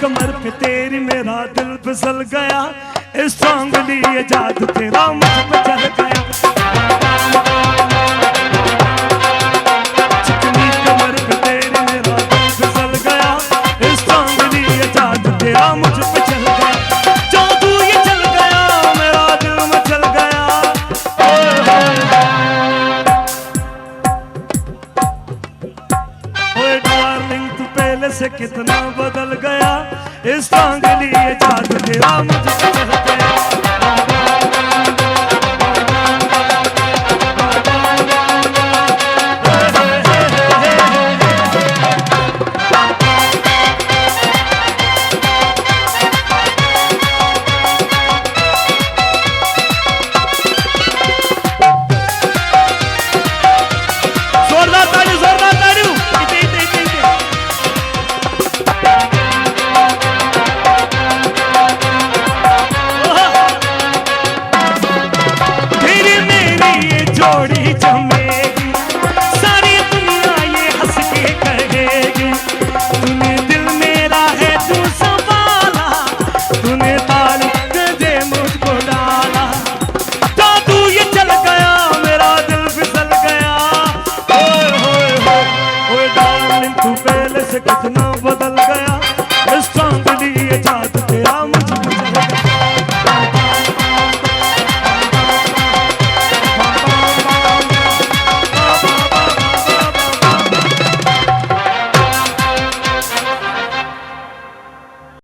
कमर पे तेरी मेरा दिल फिसल गया, स्ट्रांगली ये जादू तेरा मुझ पे चल गया। चिकनी कमर पे तेरी मेरा दिल फिसल गया, स्ट्रांगली ये जादू तेरा मुझ पे चल गया। जादू ये चल गया मेरा दिल में चल गया। ओए डार्लिंग तू पहले से कितना बदल गया, स्ट्रांगली ये जादू तेरा मुझ पे चल गया। जोड़ी